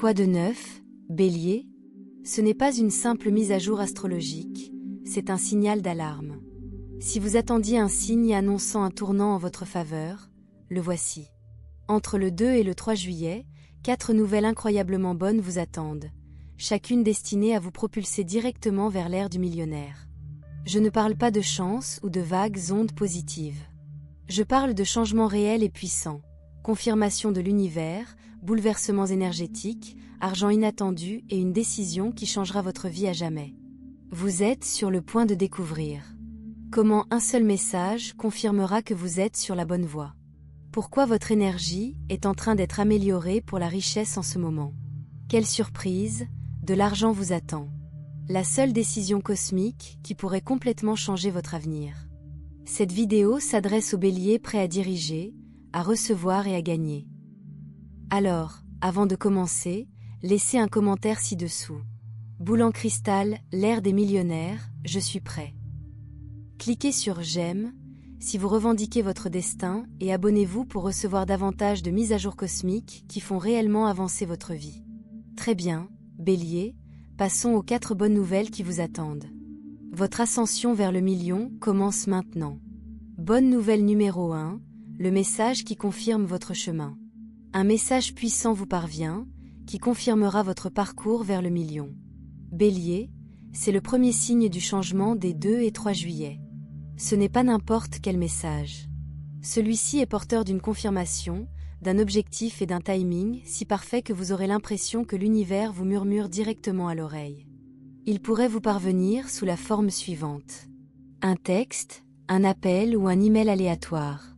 Quoi de neuf, Bélier? Ce n'est pas une simple mise à jour astrologique, c'est un signal d'alarme. Si vous attendiez un signe annonçant un tournant en votre faveur, le voici. Entre le 2 et le 3 juillet, 4 nouvelles incroyablement bonnes vous attendent, chacune destinée à vous propulser directement vers l'ère du millionnaire. Je ne parle pas de chance ou de vagues ondes positives. Je parle de changements réels et puissants, confirmation de l'univers, bouleversements énergétiques, argent inattendu et une décision qui changera votre vie à jamais. Vous êtes sur le point de découvrir comment un seul message confirmera que vous êtes sur la bonne voie. Pourquoi votre énergie est en train d'être améliorée pour la richesse en ce moment. Quelle surprise, de l'argent vous attend. La seule décision cosmique qui pourrait complètement changer votre avenir. Cette vidéo s'adresse aux béliers prêts à diriger, à recevoir et à gagner. Alors, avant de commencer, laissez un commentaire ci-dessous. Boule en cristal, l'ère des millionnaires, je suis prêt. Cliquez sur j'aime si vous revendiquez votre destin et abonnez-vous pour recevoir davantage de mises à jour cosmiques qui font réellement avancer votre vie. Très bien, Bélier, passons aux 4 bonnes nouvelles qui vous attendent. Votre ascension vers le million commence maintenant. Bonne nouvelle numéro 1, le message qui confirme votre chemin. Un message puissant vous parvient, qui confirmera votre parcours vers le million. Bélier, c'est le premier signe du changement des 2 et 3 juillet. Ce n'est pas n'importe quel message. Celui-ci est porteur d'une confirmation, d'un objectif et d'un timing si parfait que vous aurez l'impression que l'univers vous murmure directement à l'oreille. Il pourrait vous parvenir sous la forme suivante. Un texte, un appel ou un email aléatoire.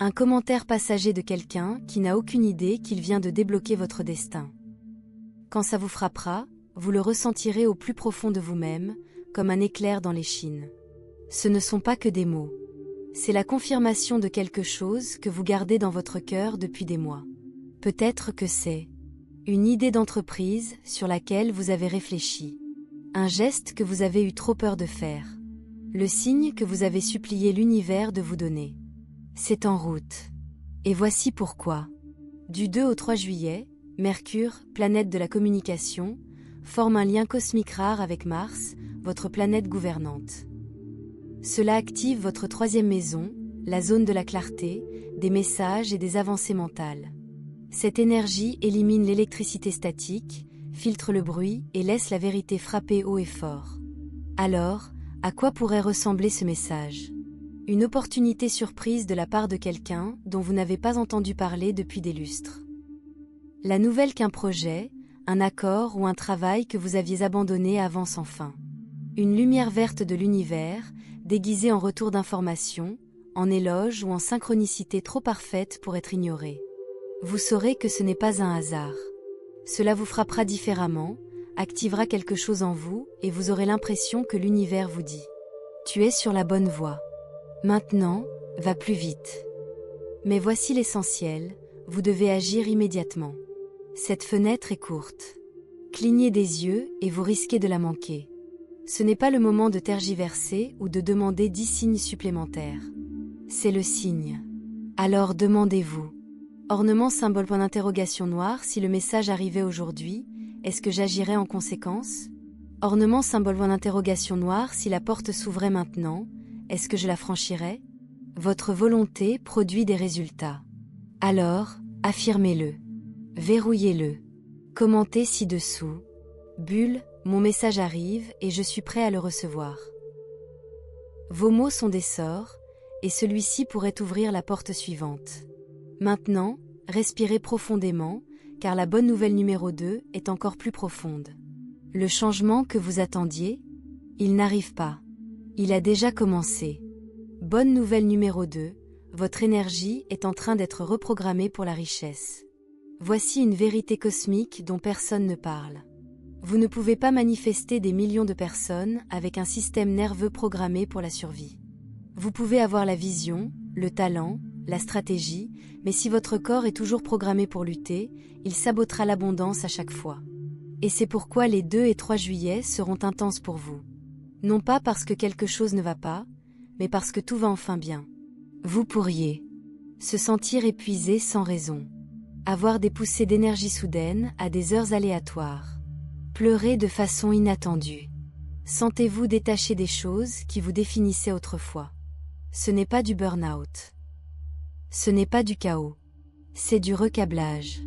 Un commentaire passager de quelqu'un qui n'a aucune idée qu'il vient de débloquer votre destin. Quand ça vous frappera, vous le ressentirez au plus profond de vous-même, comme un éclair dans l'échine. Ce ne sont pas que des mots. C'est la confirmation de quelque chose que vous gardez dans votre cœur depuis des mois. Peut-être que c'est une idée d'entreprise sur laquelle vous avez réfléchi. Un geste que vous avez eu trop peur de faire. Le signe que vous avez supplié l'univers de vous donner. C'est en route. Et voici pourquoi. Du 2 au 3 juillet, Mercure, planète de la communication, forme un lien cosmique rare avec Mars, votre planète gouvernante. Cela active votre 3e maison, la zone de la clarté, des messages et des avancées mentales. Cette énergie élimine l'électricité statique, filtre le bruit et laisse la vérité frapper haut et fort. Alors, à quoi pourrait ressembler ce message ? Une opportunité surprise de la part de quelqu'un dont vous n'avez pas entendu parler depuis des lustres. La nouvelle qu'un projet, un accord ou un travail que vous aviez abandonné avance enfin. Une lumière verte de l'univers, déguisée en retour d'information, en éloge ou en synchronicité trop parfaite pour être ignorée. Vous saurez que ce n'est pas un hasard. Cela vous frappera différemment, activera quelque chose en vous et vous aurez l'impression que l'univers vous dit « Tu es sur la bonne voie ». Maintenant, va plus vite. Mais voici l'essentiel, vous devez agir immédiatement. Cette fenêtre est courte. Clignez des yeux et vous risquez de la manquer. Ce n'est pas le moment de tergiverser ou de demander 10 signes supplémentaires. C'est le signe. Alors demandez-vous. Ornement symbole point d'interrogation noir, si le message arrivait aujourd'hui, est-ce que j'agirais en conséquence? Ornement symbole point d'interrogation noir, si la porte s'ouvrait maintenant, est-ce que je la franchirais? Votre volonté produit des résultats. Alors, affirmez-le. Verrouillez-le. Commentez ci-dessous. Bulle, mon message arrive et je suis prêt à le recevoir. Vos mots sont des sorts, et celui-ci pourrait ouvrir la porte suivante. Maintenant, respirez profondément, car la bonne nouvelle numéro 2 est encore plus profonde. Le changement que vous attendiez, il n'arrive pas. Il a déjà commencé. Bonne nouvelle numéro 2, votre énergie est en train d'être reprogrammée pour la richesse. Voici une vérité cosmique dont personne ne parle. Vous ne pouvez pas manifester des millions de personnes avec un système nerveux programmé pour la survie. Vous pouvez avoir la vision, le talent, la stratégie, mais si votre corps est toujours programmé pour lutter, il sabotera l'abondance à chaque fois. Et c'est pourquoi les 2 et 3 juillet seront intenses pour vous. Non pas parce que quelque chose ne va pas, mais parce que tout va enfin bien. Vous pourriez se sentir épuisé sans raison. Avoir des poussées d'énergie soudaines à des heures aléatoires. Pleurer de façon inattendue. Sentez-vous détaché des choses qui vous définissaient autrefois. Ce n'est pas du burn-out. Ce n'est pas du chaos. C'est du recablage.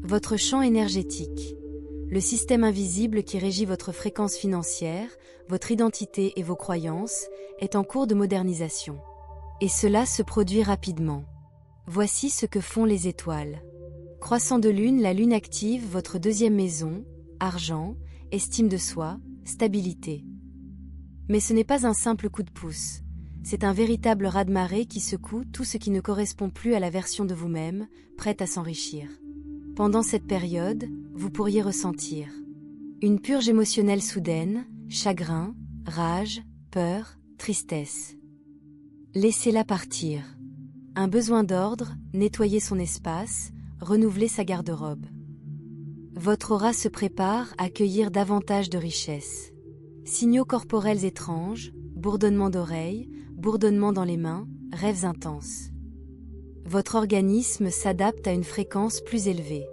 Votre champ énergétique. Le système invisible qui régit votre fréquence financière, votre identité et vos croyances, est en cours de modernisation. Et cela se produit rapidement. Voici ce que font les étoiles. Croissant de lune, la lune active votre deuxième maison, argent, estime de soi, stabilité. Mais ce n'est pas un simple coup de pouce. C'est un véritable raz-de-marée qui secoue tout ce qui ne correspond plus à la version de vous-même, prête à s'enrichir. Pendant cette période, vous pourriez ressentir une purge émotionnelle soudaine, chagrin, rage, peur, tristesse. Laissez-la partir. Un besoin d'ordre, nettoyer son espace, renouveler sa garde-robe. Votre aura se prépare à accueillir davantage de richesses. Signaux corporels étranges, bourdonnement d'oreilles, bourdonnement dans les mains, rêves intenses. Votre organisme s'adapte à une fréquence plus élevée.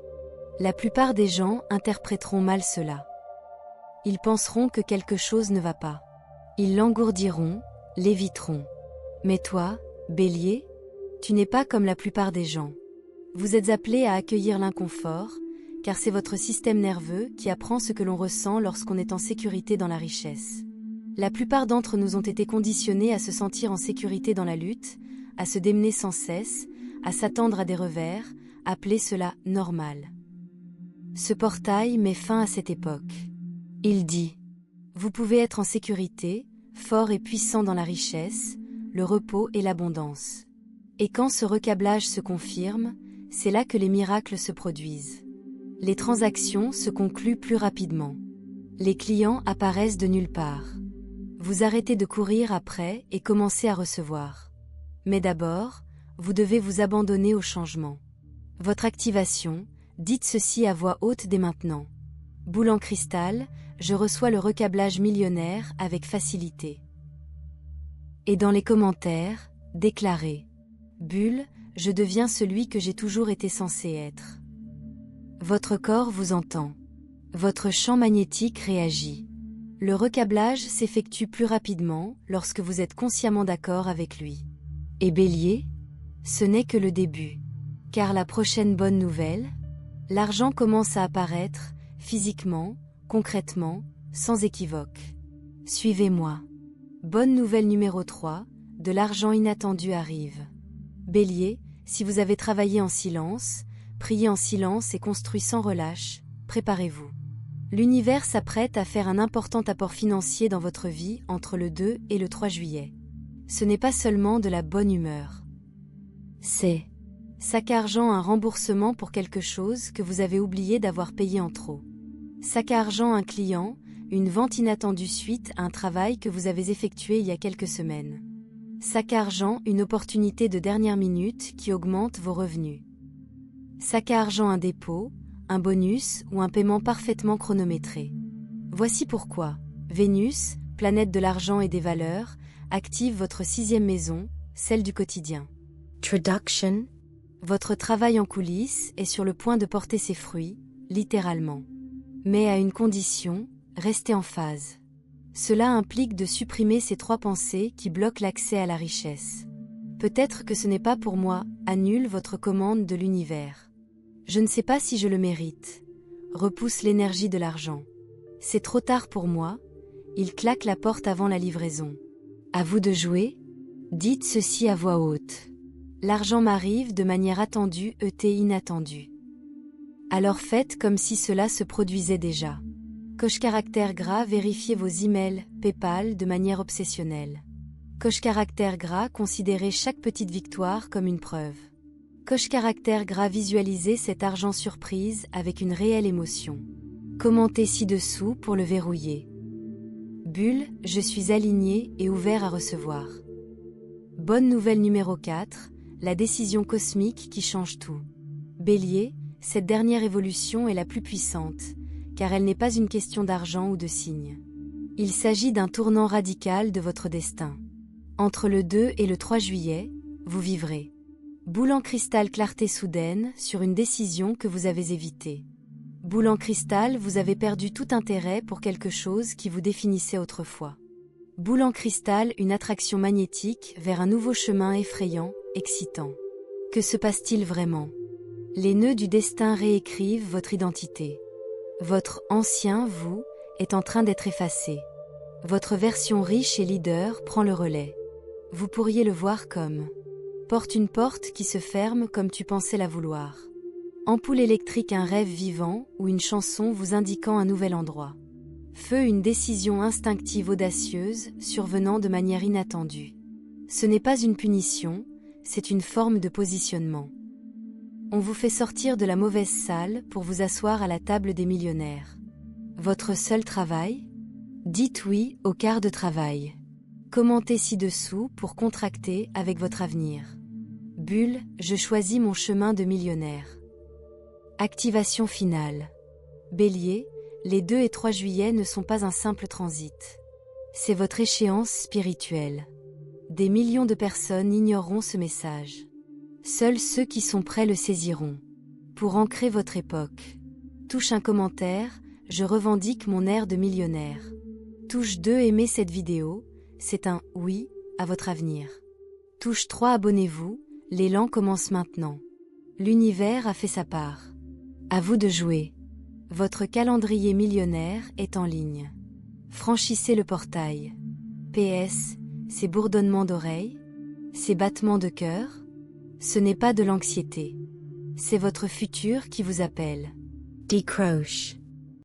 La plupart des gens interpréteront mal cela. Ils penseront que quelque chose ne va pas. Ils l'engourdiront, l'éviteront. Mais toi, Bélier, tu n'es pas comme la plupart des gens. Vous êtes appelé à accueillir l'inconfort, car c'est votre système nerveux qui apprend ce que l'on ressent lorsqu'on est en sécurité dans la richesse. La plupart d'entre nous ont été conditionnés à se sentir en sécurité dans la lutte, à se démener sans cesse, à s'attendre à des revers, appeler cela normal. Ce portail met fin à cette époque. Il dit : vous pouvez être en sécurité, fort et puissant dans la richesse, le repos et l'abondance. Et quand ce recablage se confirme, c'est là que les miracles se produisent. Les transactions se concluent plus rapidement. Les clients apparaissent de nulle part. Vous arrêtez de courir après et commencez à recevoir. Mais d'abord, vous devez vous abandonner au changement. Votre activation, dites ceci à voix haute dès maintenant. Boule en cristal, je reçois le recablage millionnaire avec facilité. Et dans les commentaires, déclarez : Bulle, je deviens celui que j'ai toujours été censé être. Votre corps vous entend. Votre champ magnétique réagit. Le recablage s'effectue plus rapidement lorsque vous êtes consciemment d'accord avec lui. Et Bélier, ce n'est que le début. Car la prochaine bonne nouvelle, l'argent commence à apparaître, physiquement, concrètement, sans équivoque. Suivez-moi. Bonne nouvelle numéro 3, de l'argent inattendu arrive. Bélier, si vous avez travaillé en silence, prié en silence et construit sans relâche, préparez-vous. L'univers s'apprête à faire un important apport financier dans votre vie entre le 2 et le 3 juillet. Ce n'est pas seulement de la bonne humeur. C'est sac argent, un remboursement pour quelque chose que vous avez oublié d'avoir payé en trop. Sac argent, un client, une vente inattendue suite à un travail que vous avez effectué il y a quelques semaines. Sac argent, une opportunité de dernière minute qui augmente vos revenus. Sac à argent, un dépôt, un bonus ou un paiement parfaitement chronométré. Voici pourquoi Vénus, planète de l'argent et des valeurs, active votre 6e maison, celle du quotidien. Traduction. Votre travail en coulisses est sur le point de porter ses fruits, littéralement. Mais à une condition, restez en phase. Cela implique de supprimer ces 3 pensées qui bloquent l'accès à la richesse. Peut-être que ce n'est pas pour moi, annule votre commande de l'univers. Je ne sais pas si je le mérite. Repousse l'énergie de l'argent. C'est trop tard pour moi. Il claque la porte avant la livraison. À vous de jouer. Dites ceci à voix haute. L'argent m'arrive de manière attendue et inattendue. Alors faites comme si cela se produisait déjà. Coche caractère gras, vérifiez vos emails, PayPal de manière obsessionnelle. Coche caractère gras, considérez chaque petite victoire comme une preuve. Coche caractère gras, visualisez cet argent surprise avec une réelle émotion. Commentez ci-dessous pour le verrouiller. Bulle, je suis aligné et ouvert à recevoir. Bonne nouvelle numéro 4, la décision cosmique qui change tout. Bélier, cette dernière évolution est la plus puissante, car elle n'est pas une question d'argent ou de signes. Il s'agit d'un tournant radical de votre destin. Entre le 2 et le 3 juillet, vous vivrez Boule en cristal, clarté soudaine sur une décision que vous avez évitée. Boule en cristal, vous avez perdu tout intérêt pour quelque chose qui vous définissait autrefois. Boule en cristal, une attraction magnétique vers un nouveau chemin effrayant, excitant. Que se passe-t-il vraiment? Les nœuds du destin réécrivent votre identité. Votre ancien vous est en train d'être effacé. Votre version riche et leader prend le relais. Vous pourriez le voir comme porte, une porte qui se ferme comme tu pensais la vouloir. Ampoule électrique, un rêve vivant ou une chanson vous indiquant un nouvel endroit. Feu, une décision instinctive audacieuse survenant de manière inattendue. Ce n'est pas une punition, c'est une forme de positionnement. On vous fait sortir de la mauvaise salle pour vous asseoir à la table des millionnaires. Votre seul travail? Dites oui au quart de travail. Commentez ci-dessous pour contracter avec votre avenir. Bulle, je choisis mon chemin de millionnaire. Activation finale. Bélier, les 2 et 3 juillet ne sont pas un simple transit. C'est votre échéance spirituelle. Des millions de personnes ignoreront ce message. Seuls ceux qui sont prêts le saisiront. Pour ancrer votre époque. Touche un commentaire, je revendique mon air de millionnaire. Touche 2, aimez cette vidéo, c'est un oui à votre avenir. Touche 3, abonnez-vous, l'élan commence maintenant. L'univers a fait sa part. À vous de jouer. Votre calendrier millionnaire est en ligne. Franchissez le portail. PS, ces bourdonnements d'oreilles, ces battements de cœur, ce n'est pas de l'anxiété. C'est votre futur qui vous appelle. Décroche.